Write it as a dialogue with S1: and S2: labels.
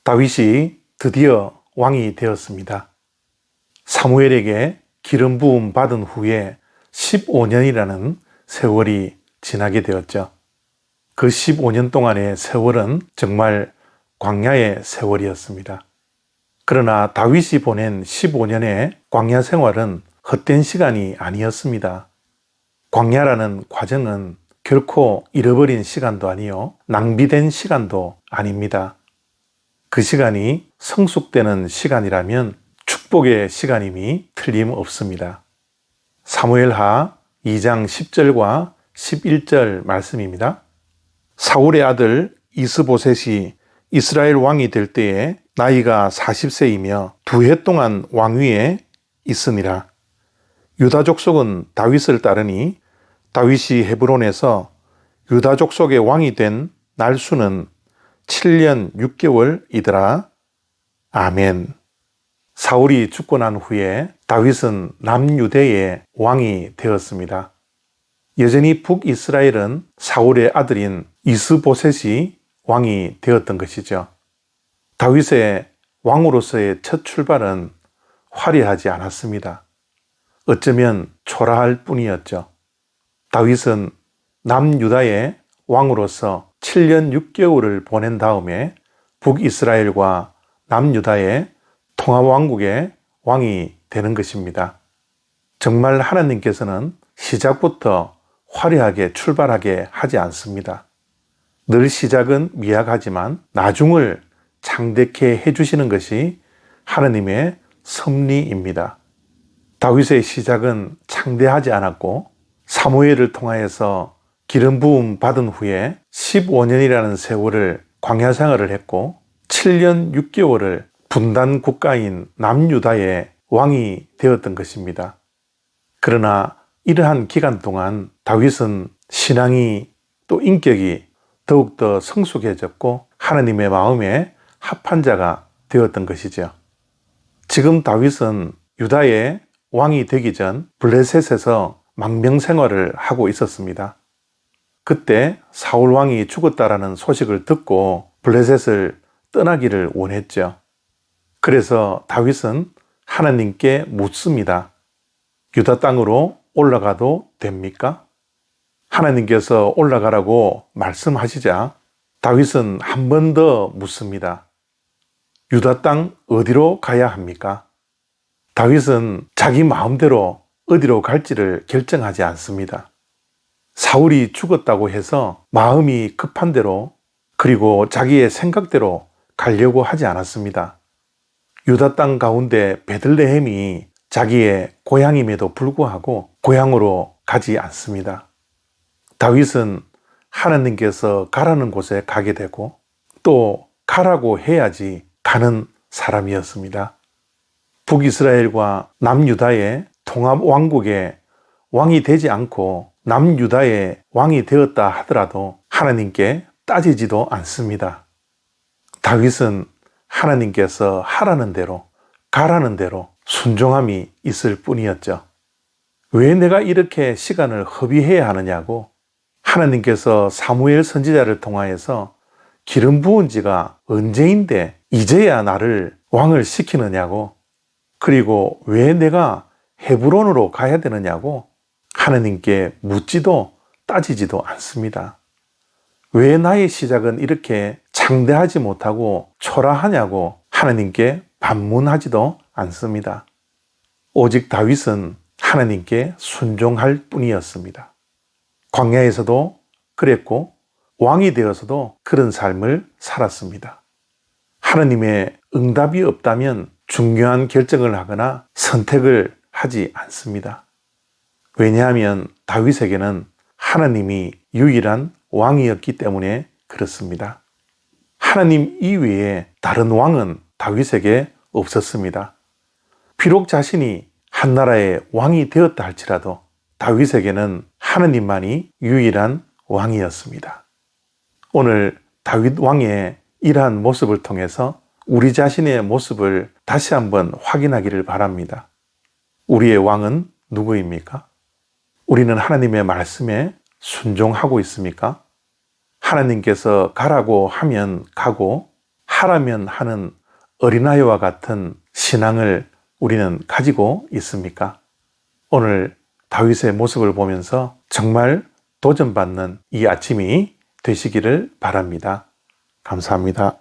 S1: 다윗이 드디어 왕이 되었습니다. 사무엘에게 기름 부음 받은 후에 15년이라는 세월이 지나게 되었죠. 그 15년 동안의 세월은 정말 광야의 세월이었습니다. 그러나 다윗이 보낸 15년의 광야 생활은 헛된 시간이 아니었습니다. 광야라는 과정은 결코 잃어버린 시간도 아니요, 낭비된 시간도 아닙니다. 그 시간이 성숙되는 시간이라면 축복의 시간임이 틀림없습니다. 사무엘하 2장 10절과 11절 말씀입니다. 사울의 아들 이스보셋이 이스라엘 왕이 될 때에 나이가 40세이며 2해 동안 왕위에 있으니라. 유다 족속은 다윗을 따르니 다윗이 헤브론에서 유다 족속의 왕이 된 날수는 7년 6개월이더라. 아멘. 사울이 죽고 난 후에 다윗은 남유대의 왕이 되었습니다. 여전히 북이스라엘은 사울의 아들인 이스보셋이 왕이 되었던 것이죠. 다윗의 왕으로서의 첫 출발은 화려하지 않았습니다. 어쩌면 초라할 뿐이었죠. 다윗은 남유다의 왕으로서 7년 6개월을 보낸 다음에 북이스라엘과 남유다의 통합왕국의 왕이 되는 것입니다. 정말 하나님께서는 시작부터 화려하게 출발하게 하지 않습니다. 늘 시작은 미약하지만 나중을 창대케 해주시는 것이 하나님의 섭리입니다. 다윗의 시작은 창대하지 않았고 사무엘을 통하여서 기름 부음 받은 후에 15년이라는 세월을 광야 생활을 했고 7년 6개월을 분단 국가인 남유다의 왕이 되었던 것입니다. 그러나 이러한 기간 동안 다윗은 신앙이 또 인격이 더욱더 성숙해졌고 하나님의 마음에 합한 자가 되었던 것이죠. 지금 다윗은 유다의 왕이 되기 전 블레셋에서 망명생활을 하고 있었습니다. 그때 사울 왕이 죽었다라는 소식을 듣고 블레셋을 떠나기를 원했죠. 그래서 다윗은 하나님께 묻습니다. 유다 땅으로 올라가도 됩니까? 하나님께서 올라가라고 말씀하시자 다윗은 한 번 더 묻습니다. 유다 땅 어디로 가야 합니까? 다윗은 자기 마음대로 어디로 갈지를 결정하지 않습니다. 사울이 죽었다고 해서 마음이 급한 대로 그리고 자기의 생각대로 가려고 하지 않았습니다. 유다 땅 가운데 베들레헴이 자기의 고향임에도 불구하고 고향으로 가지 않습니다. 다윗은 하나님께서 가라는 곳에 가게 되고 또 가라고 해야지 가는 사람이었습니다. 북이스라엘과 남유다의 통합왕국의 왕이 되지 않고 남유다의 왕이 되었다 하더라도 하나님께 따지지도 않습니다. 다윗은 하나님께서 하라는 대로 가라는 대로 순종함이 있을 뿐이었죠. 왜 내가 이렇게 시간을 허비해야 하느냐고 하나님께서 사무엘 선지자를 통하여서 기름 부은 지가 언제인데 이제야 나를 왕을 시키느냐고 그리고 왜 내가 헤브론으로 가야 되느냐고 하나님께 묻지도 따지지도 않습니다. 왜 나의 시작은 이렇게 창대하지 못하고 초라하냐고 하나님께 반문하지도 않습니다. 오직 다윗은 하나님께 순종할 뿐이었습니다. 광야에서도 그랬고 왕이 되어서도 그런 삶을 살았습니다. 하나님의 응답이 없다면 중요한 결정을 하거나 선택을 하지 않습니다. 왜냐하면 다윗에게는 하나님이 유일한 왕이었기 때문에 그렇습니다. 하나님 이외에 다른 왕은 다윗에게 없었습니다. 비록 자신이 한 나라의 왕이 되었다 할지라도 다윗에게는 하나님만이 유일한 왕이었습니다. 오늘 다윗 왕의 이러한 모습을 통해서 우리 자신의 모습을 다시 한번 확인하기를 바랍니다. 우리의 왕은 누구입니까? 우리는 하나님의 말씀에 순종하고 있습니까? 하나님께서 가라고 하면 가고 하라면 하는 어린아이와 같은 신앙을 우리는 가지고 있습니까? 오늘 다윗의 모습을 보면서 정말 도전받는 이 아침이 되시기를 바랍니다. 감사합니다.